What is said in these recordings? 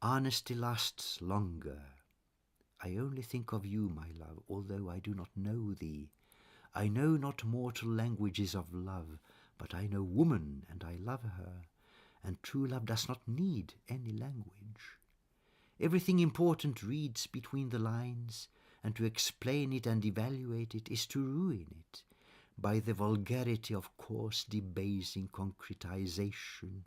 Honesty lasts longer. I only think of you, my love, although I do not know thee. I know not mortal languages of love, but I know woman, and I love her, and true love does not need any language. Everything important reads between the lines, and to explain it and evaluate it is to ruin it by the vulgarity of coarse debasing concretization,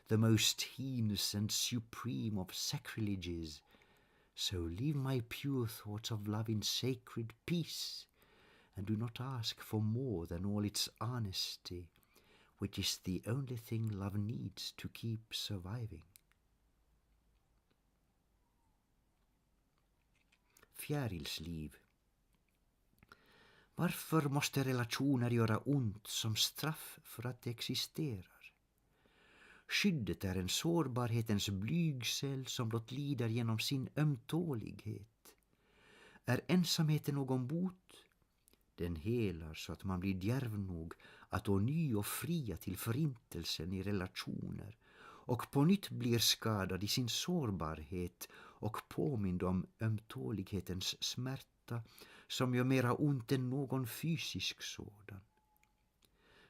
the most heinous and supreme of sacrileges. So leave my pure thoughts of love in sacred peace, and do not ask for more than all its honesty, which is the only thing love needs to keep surviving. Fjärilsliv. Varför måste relationer göra ont som straff för att de existerar? Skyddet är en sårbarhetens blygsel som blott lider genom sin ömtålighet. Är ensamheten någon bot? Den helar så att man blir djärv nog att ånyo fria till förintelsen i relationer och på nytt blir skadad i sin sårbarhet och påmind om ömtålighetens smärta som gör mera ont än någon fysisk sådan.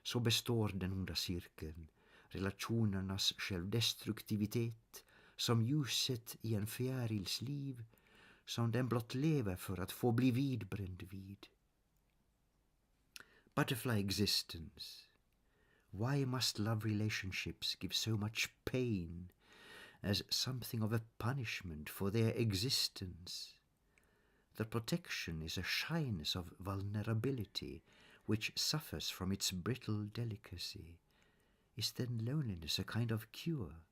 Så består den onda cirkeln, relationernas självdestruktivitet, som ljuset i en fjärils liv, som den blott lever för att få bli vidbränd vid. Butterfly existence. Why must love relationships give so much pain as something of a punishment for their existence? The protection is a shyness of vulnerability which suffers from its brittle delicacy. Is then loneliness a kind of cure?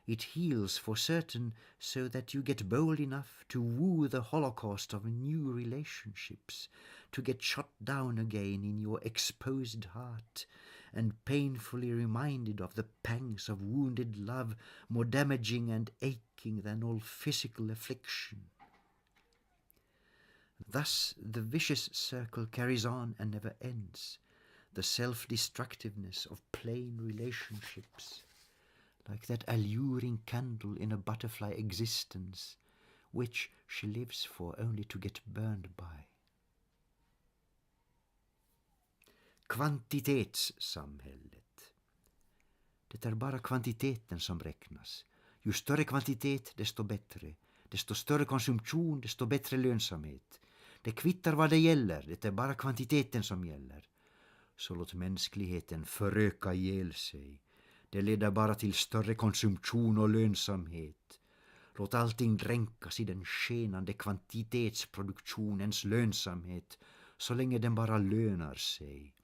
It heals for certain so that you get bold enough to woo the holocaust of new relationships, to get shot down again in your exposed heart and painfully reminded of the pangs of wounded love more damaging and aching than all physical affliction. Thus the vicious circle carries on and never ends, the self-destructiveness of plain relationships, like that alluring candle in a butterfly existence, which she lives for only to get burned by. Kvantitetssamhället. Det är bara kvantiteten som räknas. Ju större kvantitet, desto bättre. Desto större konsumtion, desto bättre lönsamhet. Det kvittar vad det gäller, det är bara kvantiteten som gäller. Så låt mänskligheten föröka ihjäl sig. Det leder bara till större konsumtion och lönsamhet. Låt allting dränkas i den skenande kvantitetsproduktionens lönsamhet så länge den bara lönar sig.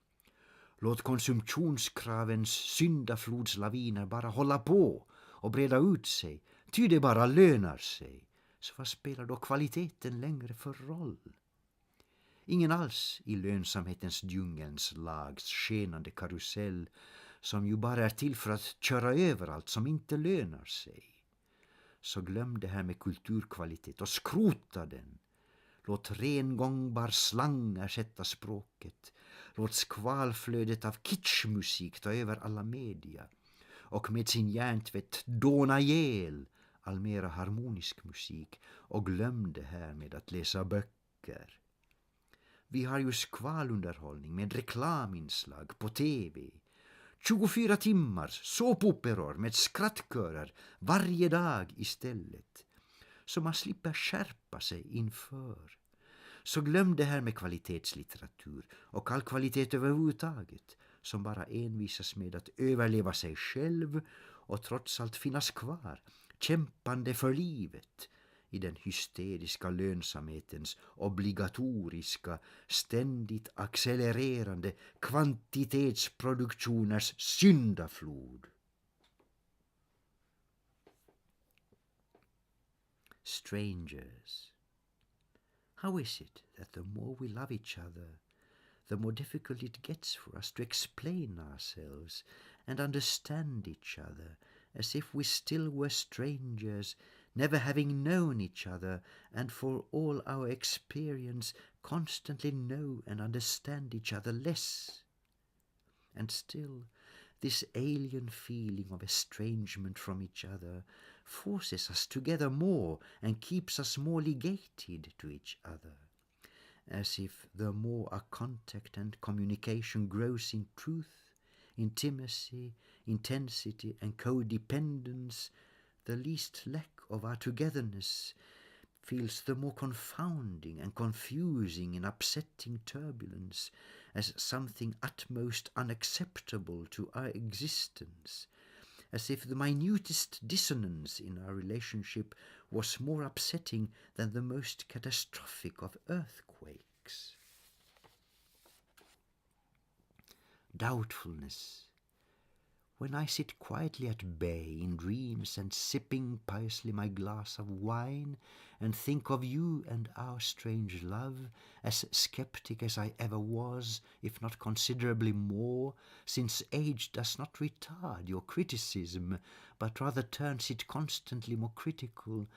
Låt konsumtionskravens syndaflodslaviner bara hålla på och breda ut sig, ty det bara lönar sig. Så vad spelar då kvaliteten längre för roll? Ingen alls i lönsamhetens djungelns lags skenande karusell, som ju bara är till för att köra över allt som inte lönar sig. Så glöm det här med kulturkvalitet och skrota den. Låt rengångbar slang ersätta språket. Låt skvalflödet av kitschmusik ta över alla media. Och med sin hjärntvätt dåna ihjäl all mera harmonisk musik. Och glöm det här med att läsa böcker. Vi har ju skvalunderhållning med reklaminslag på tv. 24 timmar såpoperor med skrattkörer varje dag istället. Så man slipper skärpa sig inför. Så glöm det här med kvalitetslitteratur och all kvalitet överhuvudtaget som bara envisas med att överleva sig själv och trots allt finnas kvar, kämpande för livet i den hysteriska lönsamhetens obligatoriska, ständigt accelererande kvantitetsproduktioners syndaflod. Strangers. How is it that the more we love each other, the more difficult it gets for us to explain ourselves and understand each other as if we still were strangers, never having known each other, and for all our experience constantly know and understand each other less? And still, this alien feeling of estrangement from each other, forces us together more and keeps us more ligated to each other, as if the more our contact and communication grows in truth, intimacy, intensity, and codependence, the least lack of our togetherness feels the more confounding and confusing and upsetting turbulence as something utmost unacceptable to our existence, as if the minutest dissonance in our relationship was more upsetting than the most catastrophic of earthquakes. Doubtfulness. When I sit quietly at bay in dreams and sipping piously my glass of wine and think of you and our strange love, as skeptic as I ever was, if not considerably more, since age does not retard your criticism, but rather turns it constantly more critical,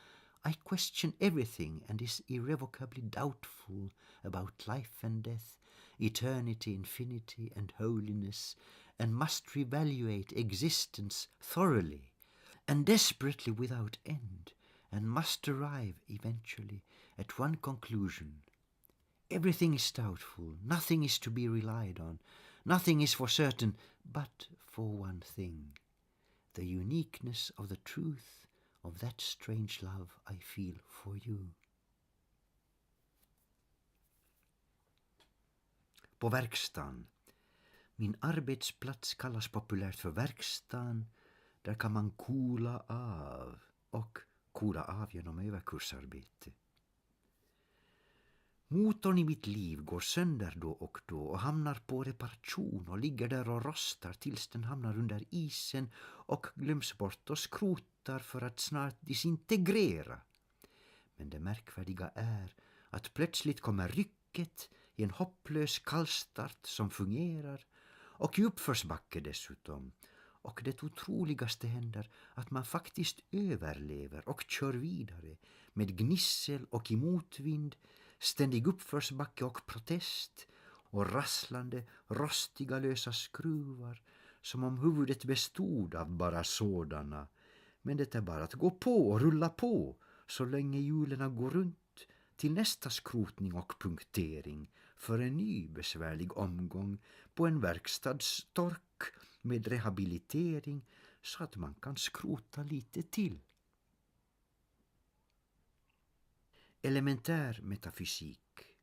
I question everything and is irrevocably doubtful about life and death, eternity, infinity, and holiness, and must reevaluate existence thoroughly and desperately without end, and must arrive eventually at one conclusion. Everything is doubtful, nothing is to be relied on, nothing is for certain, but for one thing, the uniqueness of the truth of that strange love I feel for you. På verkstaden. Min arbetsplats kallas populärt för verkstaden. Där kan man coola av genom överkursarbete. Motorn i mitt liv går sönder då och hamnar på reparation och ligger där och rostar tills den hamnar under isen och glöms bort och skrotar för att snart disintegrera. Men det märkvärdiga är att plötsligt kommer rycket i en hopplös kallstart som fungerar, och i uppförsbacke dessutom. Och det otroligaste händer att man faktiskt överlever och kör vidare med gnissel och i motvind, ständig uppförsbacke och protest och rasslande, rostiga lösa skruvar som om huvudet bestod av bara sådana. Men det är bara att gå på och rulla på så länge hjularna går runt till nästa skrotning och punktering för en ny besvärlig omgång på en verkstadstork med rehabilitering så att man kan skrota lite till. Elementär metafysik.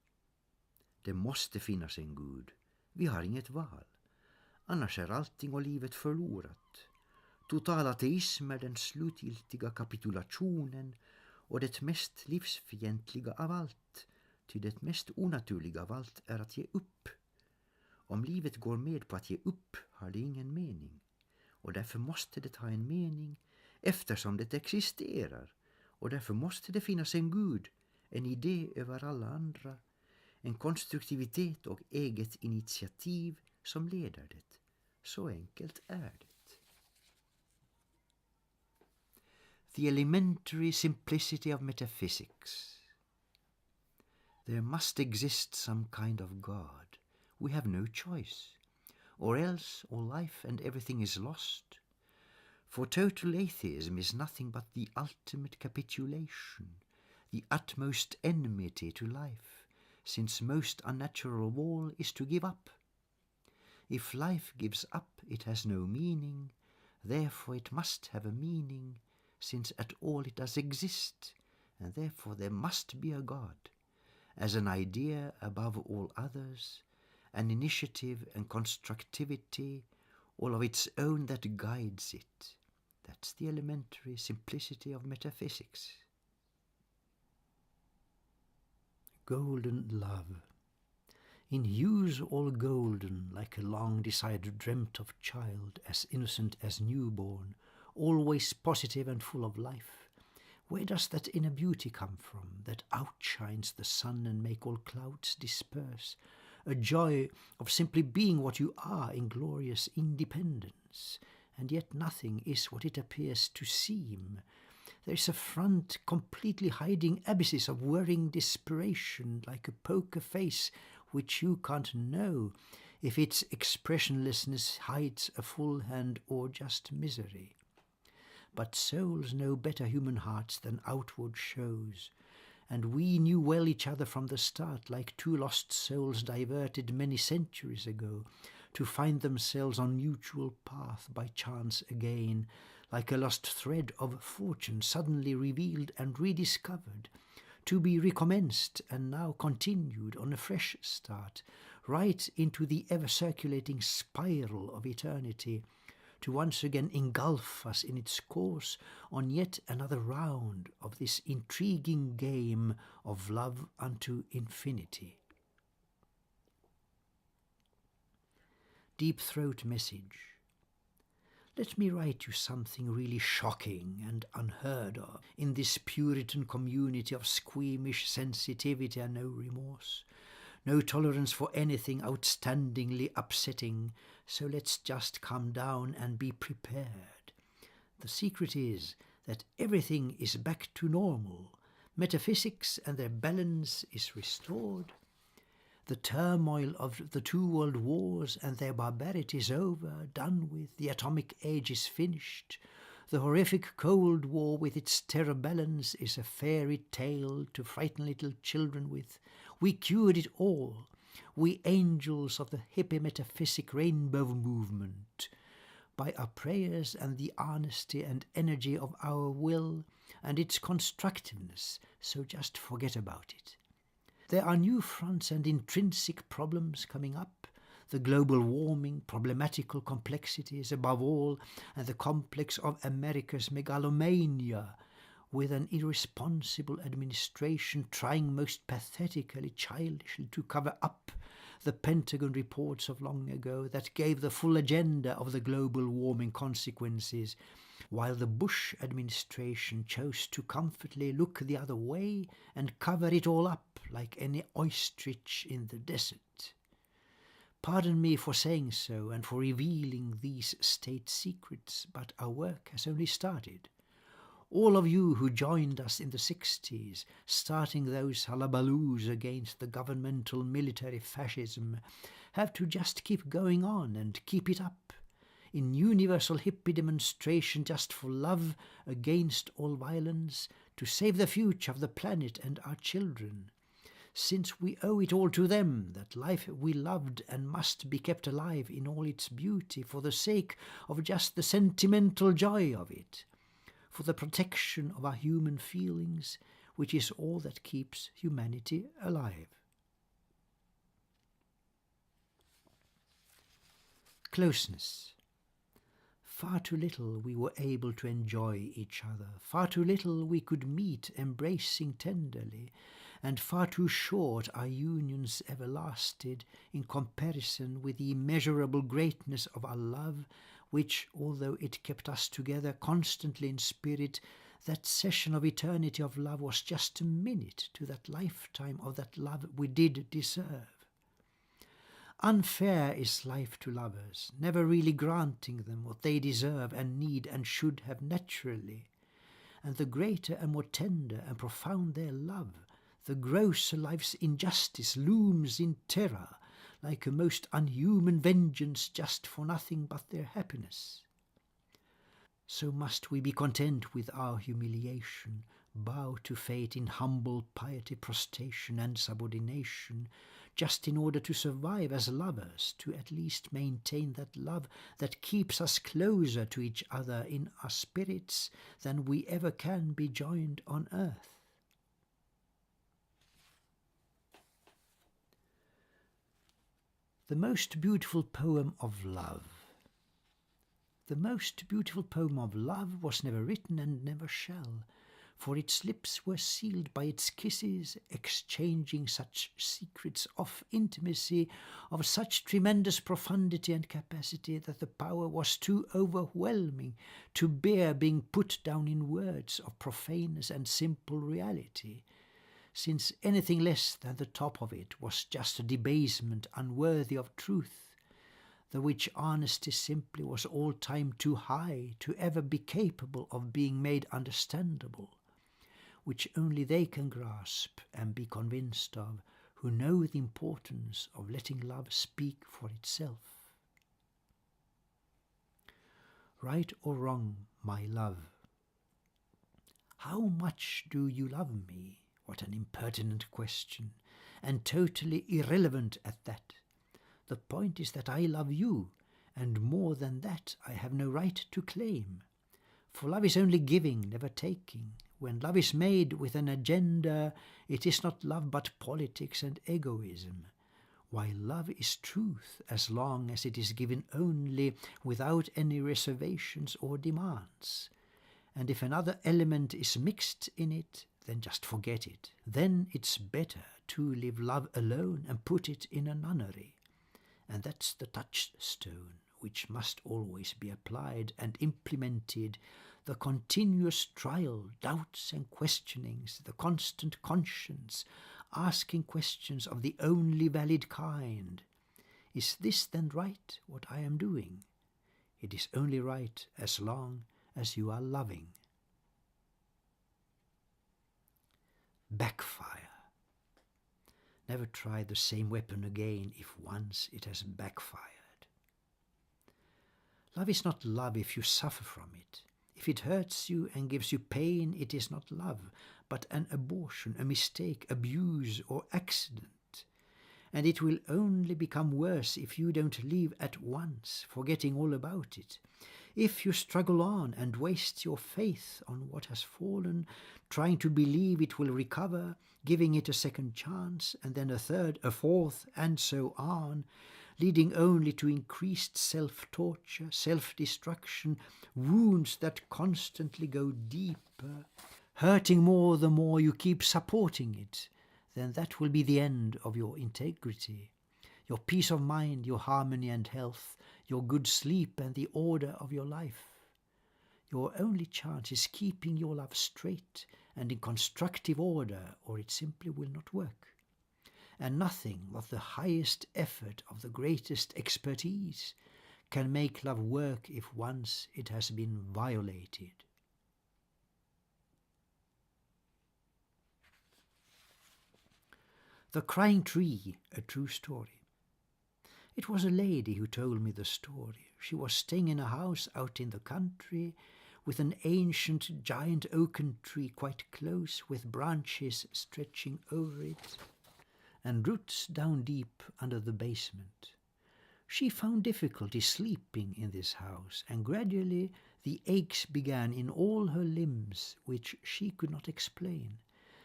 Det måste finnas en Gud. Vi har inget val. Annars är allting och livet förlorat. Total ateism är den slutgiltiga kapitulationen och det mest livsfientliga av allt, ty det mest onaturliga av allt är att ge upp. Om livet går med på att ge upp har det ingen mening, och därför måste det ha en mening eftersom det existerar, och därför måste det finnas en Gud, en idé över alla andra, en konstruktivitet och eget initiativ som leder det. Så enkelt är det. The elementary simplicity of metaphysics. There must exist some kind of God. We have no choice, or else all life and everything is lost. For total atheism is nothing but the ultimate capitulation, the utmost enmity to life, since most unnatural of all is to give up. If life gives up, it has no meaning, therefore it must have a meaning, since at all it does exist, and therefore there must be a God, as an idea above all others, an initiative and constructivity, all of its own that guides it. That's the elementary simplicity of metaphysics. Golden love. In hues all golden, like a long-desired dreamt of child, as innocent as newborn, always positive and full of life. Where does that inner beauty come from, that outshines the sun and make all clouds disperse? A joy of simply being what you are in glorious independence, and yet nothing is what it appears to seem. There is a front completely hiding abysses of worrying desperation, like a poker face which you can't know if its expressionlessness hides a full hand or just misery. but souls know better human hearts than outward shows. And we knew well each other from the start, like two lost souls diverted many centuries ago, to find themselves on mutual path by chance again, like a lost thread of fortune suddenly revealed and rediscovered, to be recommenced and now continued on a fresh start, right into the ever-circulating spiral of eternity, to once again engulf us in its course on yet another round of this intriguing game of love unto infinity. Deep Throat message. Let me write you something really shocking and unheard of in this Puritan community of squeamish sensitivity and no remorse. No tolerance for anything outstandingly upsetting, so let's just calm down and be prepared. The secret is that everything is back to normal. Metaphysics and their balance is restored. The turmoil of the two world wars and their barbarity is over, done with. The atomic age is finished. The horrific Cold War with its terror balance is a fairy tale to frighten little children with. We cured it all, we angels of the hippie metaphysic rainbow movement, by our prayers and the honesty and energy of our will and its constructiveness, so just forget about it. There are new fronts and intrinsic problems coming up, the global warming, problematical complexities above all, and the complex of America's megalomania, with an irresponsible administration trying most pathetically, childishly to cover up the Pentagon reports of long ago that gave the full agenda of the global warming consequences, while the Bush administration chose to comfortably look the other way and cover it all up like any ostrich in the desert. Pardon me for saying so and for revealing these state secrets, but our work has only started. All of you who joined us in the 60s, starting those hullabaloos against the governmental military fascism, have to just keep going on and keep it up. In universal hippie demonstration just for love against all violence, to save the future of the planet and our children. Since we owe it all to them, that life we loved and must be kept alive in all its beauty for the sake of just the sentimental joy of it, for the protection of our human feelings, which is all that keeps humanity alive. Closeness. Far too little we were able to enjoy each other, far too little we could meet embracing tenderly, and far too short our unions ever lasted in comparison with the immeasurable greatness of our love, which, although it kept us together constantly in spirit, that session of eternity of love was just a minute to that lifetime of that love we did deserve. Unfair is life to lovers, never really granting them what they deserve and need and should have naturally. And the greater and more tender and profound their love, the grosser life's injustice looms in terror, like a most unhuman vengeance just for nothing but their happiness. So must we be content with our humiliation, bow to fate in humble piety, prostration and subordination, just in order to survive as lovers, to at least maintain that love that keeps us closer to each other in our spirits than we ever can be joined on earth. The most beautiful poem of love. The most beautiful poem of love was never written and never shall, for its lips were sealed by its kisses, exchanging such secrets of intimacy, of such tremendous profundity and capacity, that the power was too overwhelming to bear being put down in words of profaneness and simple reality, since anything less than the top of it was just a debasement unworthy of truth, the which honesty simply was all time too high to ever be capable of being made understandable, which only they can grasp and be convinced of who know the importance of letting love speak for itself. Right or wrong, my love, How much do you love me? What an impertinent question, and totally irrelevant at that. The point is that I love you, and more than that I have no right to claim. For love is only giving, never taking. When love is made with an agenda, it is not love but politics and egoism. While love is truth as long as it is given only without any reservations or demands. And if another element is mixed in it, then just forget it. Then it's better to live love alone and put it in a nunnery. And that's the touchstone which must always be applied and implemented, the continuous trial, doubts and questionings, the constant conscience, asking questions of the only valid kind. Is this then right, what I am doing? It is only right as long as you are loving. Backfire. Never try the same weapon again if once it has backfired. Love is not love if you suffer from it. If it hurts you and gives you pain, it is not love, but an abortion, a mistake, abuse, or accident. And it will only become worse if you don't leave at once, forgetting all about it. If you struggle on and waste your faith on what has fallen, trying to believe it will recover, giving it a second chance, and then a third, a fourth, and so on, leading only to increased self-torture, self-destruction, wounds that constantly go deeper, hurting more the more you keep supporting it, then that will be the end of your integrity, your peace of mind, your harmony and health, your good sleep and the order of your life. Your only chance is keeping your love straight and in constructive order, or it simply will not work. And nothing but the highest effort of the greatest expertise can make love work if once it has been violated. The Crying Tree, a true story. It was a lady who told me the story. She was staying in a house out in the country with an ancient giant oaken tree quite close, with branches stretching over it and roots down deep under the basement. She found difficulty sleeping in this house, and gradually the aches began in all her limbs, which she could not explain,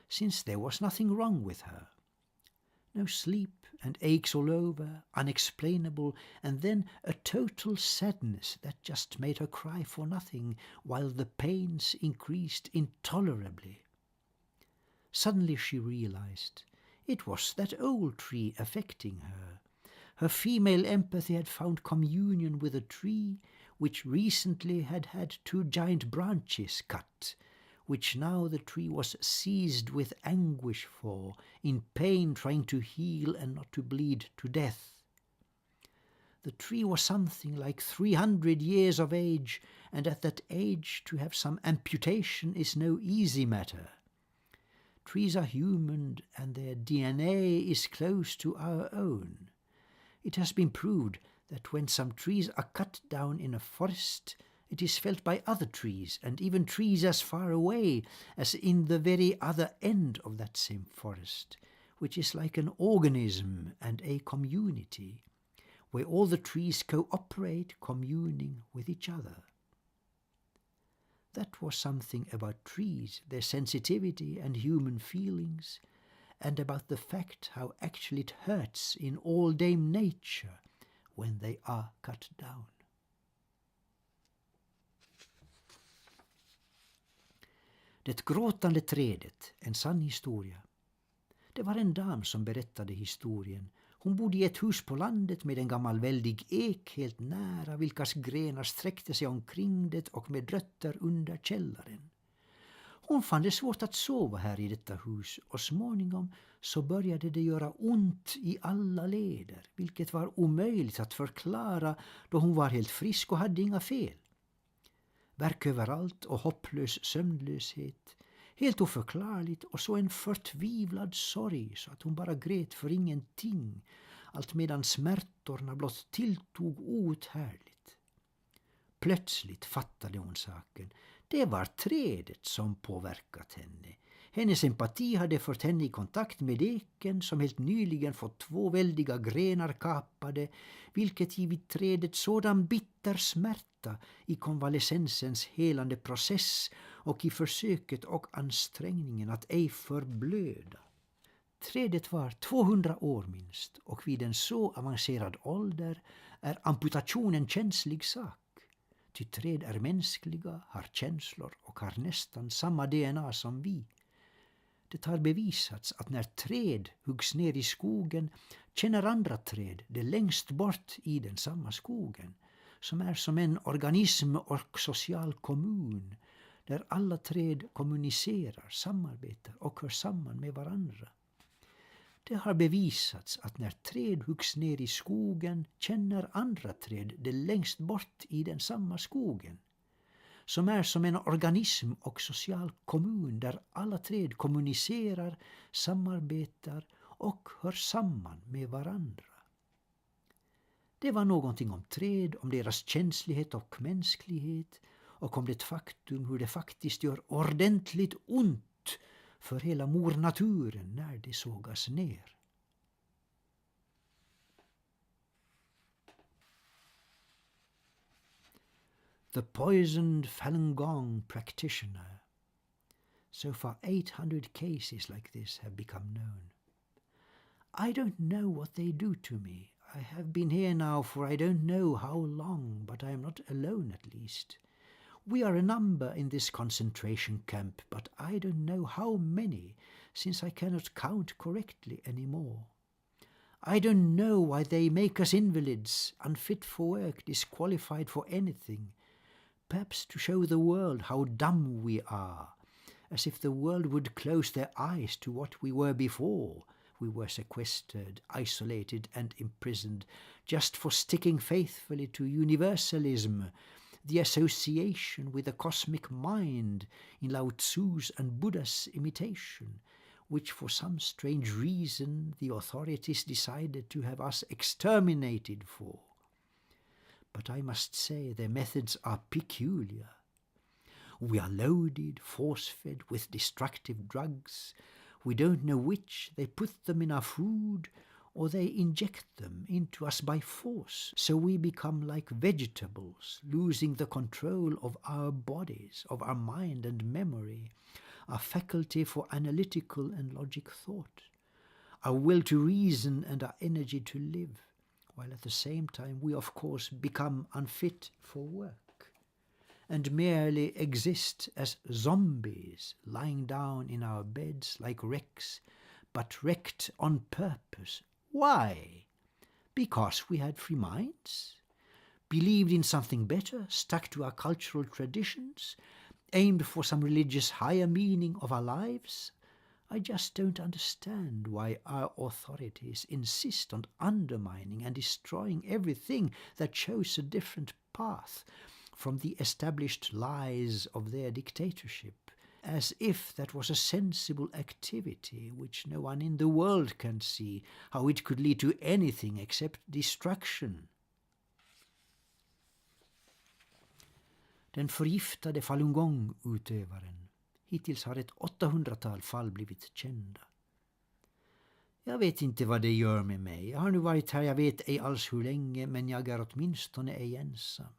since there was nothing wrong with her. No sleep and aches all over, unexplainable, and then a total sadness that just made her cry for nothing, while the pains increased intolerably. Suddenly she realized it was that old tree affecting her. Her female empathy had found communion with a tree which recently had had 2 giant branches cut, which now the tree was seized with anguish for, in pain trying to heal and not to bleed to death. The tree was something like 300 years of age, and at that age to have some amputation is no easy matter. Trees are human, and their DNA is close to our own. It has been proved that when some trees are cut down in a forest, it is felt by other trees, and even trees as far away as in the very other end of that same forest, which is like an organism and a community, where all the trees cooperate, communing with each other. That was something about trees, their sensitivity and human feelings, and about the fact how actually it hurts in all Dame Nature when they are cut down. Det gråtande trädet, en sann historia. Det var en dam som berättade historien. Hon bodde i ett hus på landet med en gammal väldig ek helt nära, vilkas grenar sträckte sig omkring det och med rötter under källaren. Hon fann det svårt att sova här i detta hus, och småningom så började det göra ont i alla leder, vilket var omöjligt att förklara då hon var helt frisk och hade inga fel. Värk överallt och hopplös sömnlöshet, helt oförklarligt, och så en förtvivlad sorg så att hon bara grät för ingenting, allt medan smärtorna blott tilltog outhärdligt. Plötsligt fattade hon saken. Det var trädet som påverkat henne. Hennes empati hade fört henne i kontakt med eken som helt nyligen fått 2 väldiga grenar kapade, vilket givit trädet sådan bitter smärta i konvalescensens helande process och i försöket och ansträngningen att ej förblöda. Trädet var 200 år minst, och vid en så avancerad ålder är amputation känslig sak. Ty träd är mänskliga, har känslor och har nästan samma DNA som vi. Det har bevisats att när träd huggs ner i skogen känner andra träd det längst bort i den samma skogen, som är som en organism och social kommun, där alla träd kommunicerar, samarbetar och hör samman med varandra. Det har bevisats att när träd huggs ner i skogen känner andra träd det längst bort i den samma skogen, som är som en organism och social kommun där alla träd kommunicerar, samarbetar och hör samman med varandra. Det var någonting om träd, om deras känslighet och mänsklighet och om det faktum hur det faktiskt gör ordentligt ont för hela mornaturen när det sågas ner. The poisoned Falun Gong practitioner. So far 800 cases like this have become known. I don't know what they do to me. I have been here now for I don't know how long, but I am not alone at least. We are a number in this concentration camp, but I don't know how many, since I cannot count correctly anymore. I don't know why they make us invalids, unfit for work, disqualified for anything, perhaps to show the world how dumb we are, as if the world would close their eyes to what we were before. We were sequestered, isolated and imprisoned, just for sticking faithfully to universalism, the association with the cosmic mind in Lao Tzu's and Buddha's imitation, which for some strange reason the authorities decided to have us exterminated for. But I must say their methods are peculiar. We are loaded, force-fed with destructive drugs. We don't know which. They put them in our food or they inject them into us by force, so we become like vegetables, losing the control of our bodies, of our mind and memory, our faculty for analytical and logic thought, our will to reason and our energy to live, while at the same time we of course become unfit for work and merely exist as zombies lying down in our beds like wrecks, but wrecked on purpose. Why? Because we had free minds, believed in something better, stuck to our cultural traditions, aimed for some religious higher meaning of our lives. I just don't understand why our authorities insist on undermining and destroying everything that shows a different path from the established lies of their dictatorship, as if that was a sensible activity which no one in the world can see how it could lead to anything except destruction. Den förgiftade Falun Gong-utövaren. Hittills har ett 800-tal fall blivit kända. Jag vet inte vad det gör med mig. Jag har nu varit här, jag vet ej alls hur länge, men jag är åtminstone ej ensam.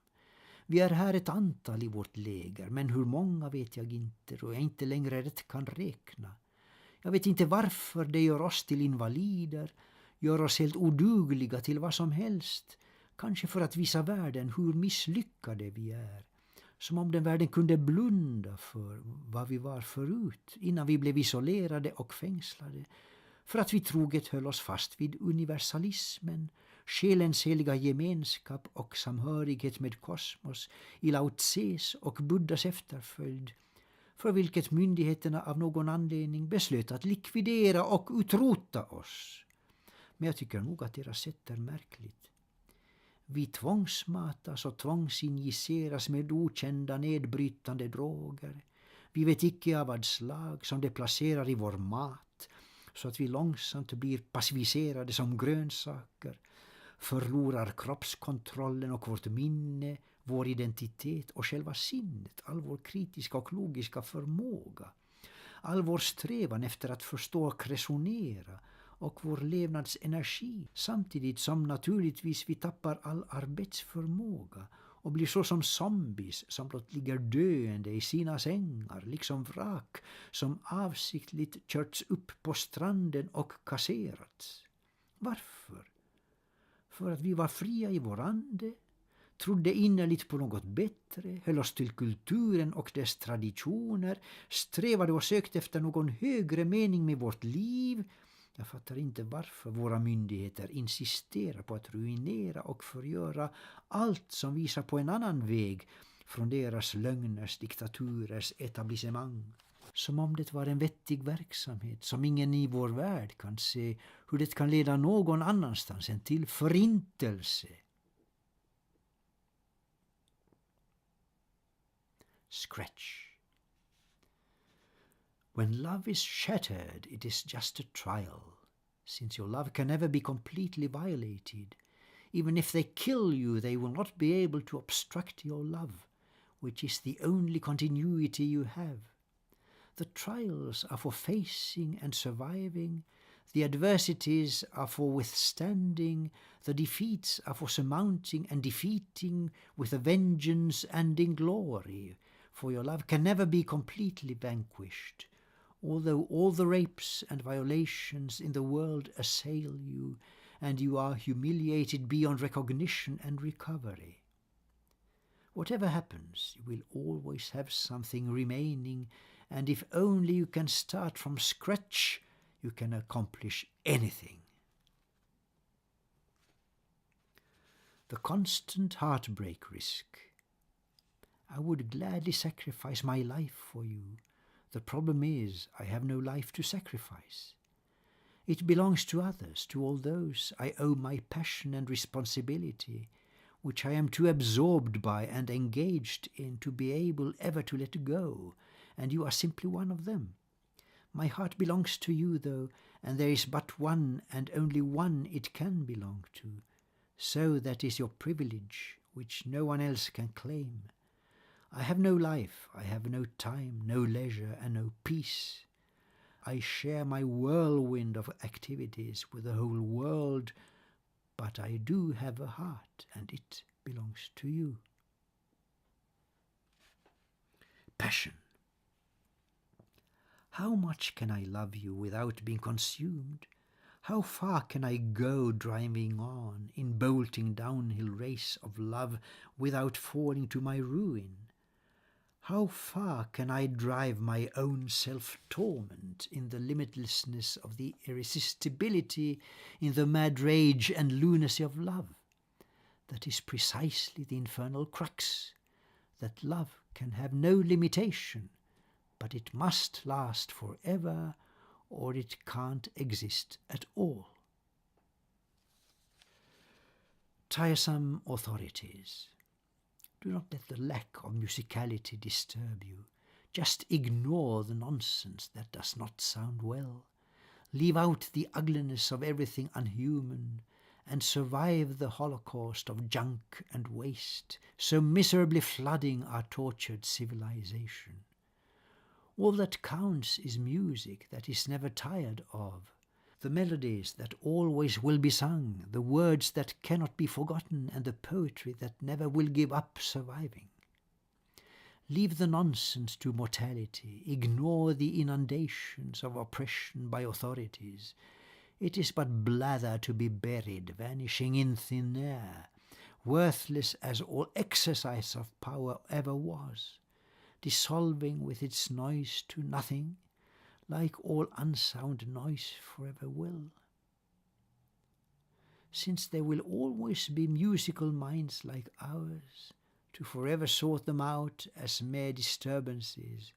Vi är här ett antal i vårt läger, men hur många vet jag inte och jag inte längre rätt kan räkna. Jag vet inte varför det gör oss till invalider, gör oss helt odugliga till vad som helst. Kanske för att visa världen hur misslyckade vi är. Som om den världen kunde blunda för vad vi var förut, innan vi blev isolerade och fängslade. För att vi troget höll oss fast vid universalismen, själens heliga gemenskap och samhörighet med kosmos i Lao Tses och Buddhas efterföljd, för vilket myndigheterna av någon anledning beslöt att likvidera och utrota oss. Men jag tycker nog att deras sätt är märkligt. Vi tvångsmatas och tvångsinjiceras med okända nedbrytande droger. Vi vet icke av vad slag som det placerar i vår mat, så att vi långsamt blir passiviserade som grönsaker, förlorar kroppskontrollen och vårt minne, vår identitet och själva sinnet, all vår kritiska och logiska förmåga, all vår strävan efter att förstå och resonera och vår levnadsenergi, samtidigt som naturligtvis vi tappar all arbetsförmåga och blir så som zombies som blott ligger döende i sina sängar, liksom vrak som avsiktligt körts upp på stranden och kasserats. Varför? För att vi var fria i vår ande, trodde innerligt på något bättre, höll oss till kulturen och dess traditioner, strävade och sökte efter någon högre mening med vårt liv. Jag fattar inte varför våra myndigheter insisterar på att ruinera och förgöra allt som visar på en annan väg från deras lögners, diktaturers etablissemang. Som om det var en vettig verksamhet som ingen i vår värld kan se hur det kan leda någon annanstans än till förintelse. Scratch. When love is shattered, it is just a trial, since your love can never be completely violated. Even if they kill you, they will not be able to obstruct your love, which is the only continuity you have. The trials are for facing and surviving, the adversities are for withstanding, the defeats are for surmounting and defeating with a vengeance and in glory, for your love can never be completely vanquished. Although all the rapes and violations in the world assail you, and you are humiliated beyond recognition and recovery. Whatever happens, you will always have something remaining, and if only you can start from scratch, you can accomplish anything. The constant heartbreak risk. I would gladly sacrifice my life for you. The problem is, I have no life to sacrifice. It belongs to others, to all those I owe my passion and responsibility, which I am too absorbed by and engaged in to be able ever to let go, and you are simply one of them. My heart belongs to you, though, and there is but one and only one it can belong to, so that is your privilege, which no one else can claim. I have no life, I have no time, no leisure, and no peace. I share my whirlwind of activities with the whole world, but I do have a heart, and it belongs to you. Passion. How much can I love you without being consumed? How far can I go driving on in bolting downhill race of love without falling to my ruin? How far can I drive my own self-torment in the limitlessness of the irresistibility, in the mad rage and lunacy of love? That is precisely the infernal crux, that love can have no limitation, but it must last forever, or it can't exist at all. Tiresome authorities. Do not let the lack of musicality disturb you. Just ignore the nonsense that does not sound well. Leave out the ugliness of everything unhuman, and survive the holocaust of junk and waste, so miserably flooding our tortured civilization. All that counts is music that is never tired of, the melodies that always will be sung, the words that cannot be forgotten, and the poetry that never will give up surviving. Leave the nonsense to mortality, ignore the inundations of oppression by authorities. It is but blather to be buried, vanishing in thin air, worthless as all exercise of power ever was, dissolving with its noise to nothing, like all unsound noise forever will. Since there will always be musical minds like ours, to forever sort them out as mere disturbances,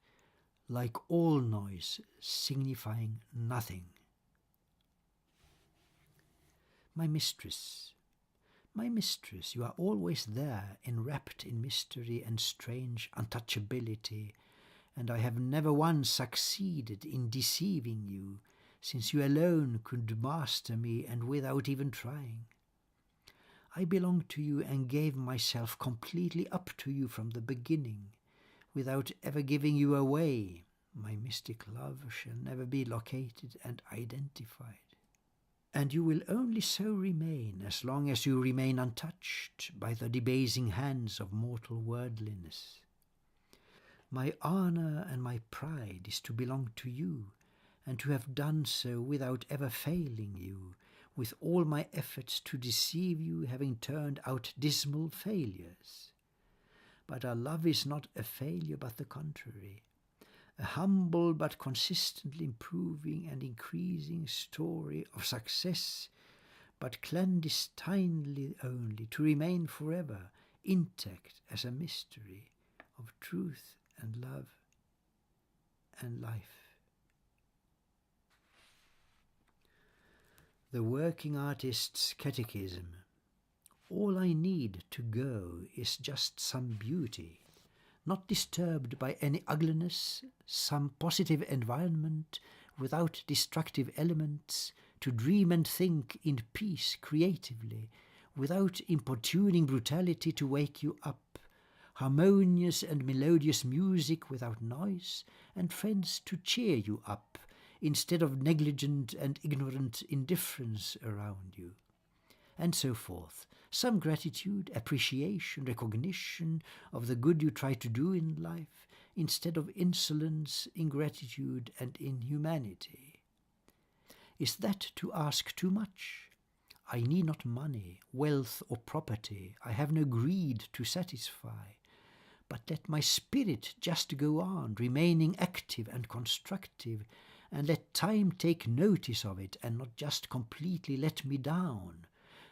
like all noise signifying nothing. My mistress, you are always there, enwrapped in mystery and strange untouchability, and I have never once succeeded in deceiving you, since you alone could master me and without even trying. I belonged to you and gave myself completely up to you from the beginning, without ever giving you away. My mystic love shall never be located and identified. And you will only so remain as long as you remain untouched by the debasing hands of mortal worldliness. My honor and my pride is to belong to you, and to have done so without ever failing you, with all my efforts to deceive you having turned out dismal failures. But our love is not a failure, but the contrary, a humble but consistently improving and increasing story of success, but clandestinely only, to remain forever intact as a mystery of truth and love and life. The Working Artist's Catechism. All I need to go is just some beauty, not disturbed by any ugliness, some positive environment without destructive elements, to dream and think in peace creatively, without importuning brutality to wake you up, harmonious and melodious music without noise, and friends to cheer you up, instead of negligent and ignorant indifference around you, and so forth. Some gratitude, appreciation, recognition of the good you try to do in life, instead of insolence, ingratitude, and inhumanity. Is that to ask too much? I need not money, wealth, or property. I have no greed to satisfy. But let my spirit just go on, remaining active and constructive, and let time take notice of it and not just completely let me down,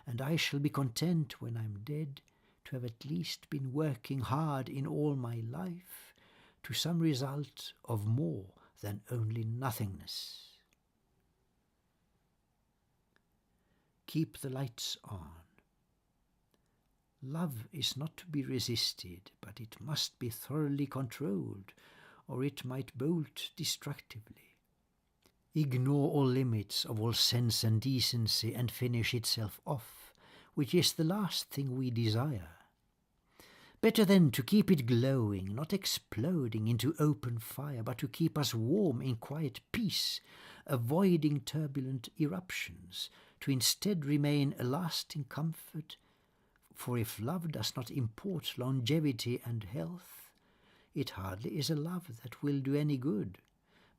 and I shall be content when I'm dead to have at least been working hard in all my life to some result of more than only nothingness. Keep the lights on. Love is not to be resisted, but it must be thoroughly controlled, or it might bolt destructively. Ignore all limits of all sense and decency and finish itself off, which is the last thing we desire. Better then to keep it glowing, not exploding into open fire, but to keep us warm in quiet peace, avoiding turbulent eruptions, to instead remain a lasting comfort. For if love does not import longevity and health, it hardly is a love that will do any good,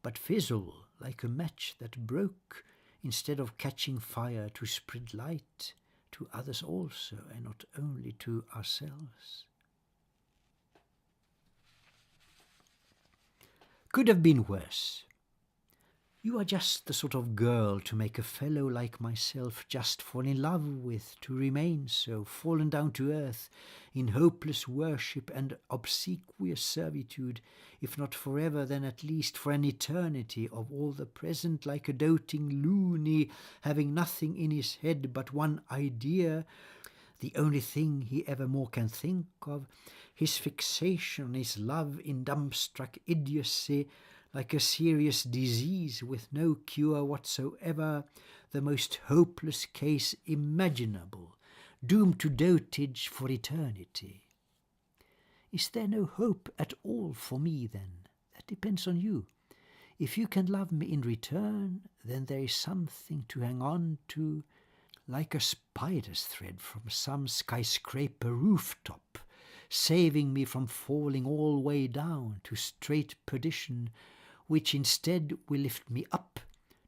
but fizzle like a match that broke, instead of catching fire to spread light to others also, and not only to ourselves. Could have been worse. You are just the sort of girl to make a fellow like myself just fall in love with, to remain so, fallen down to earth, in hopeless worship and obsequious servitude, if not forever, then at least for an eternity of all the present, like a doting loony, having nothing in his head but one idea, the only thing he evermore can think of, his fixation on his love in dumbstruck idiocy, like a serious disease with no cure whatsoever, the most hopeless case imaginable, doomed to dotage for eternity. Is there no hope at all for me then? That depends on you. If you can love me in return, then there is something to hang on to, like a spider's thread from some skyscraper rooftop, saving me from falling all way down to straight perdition, which instead will lift me up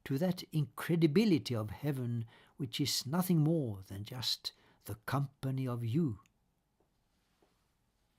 to that incredibility of heaven which is nothing more than just the company of you.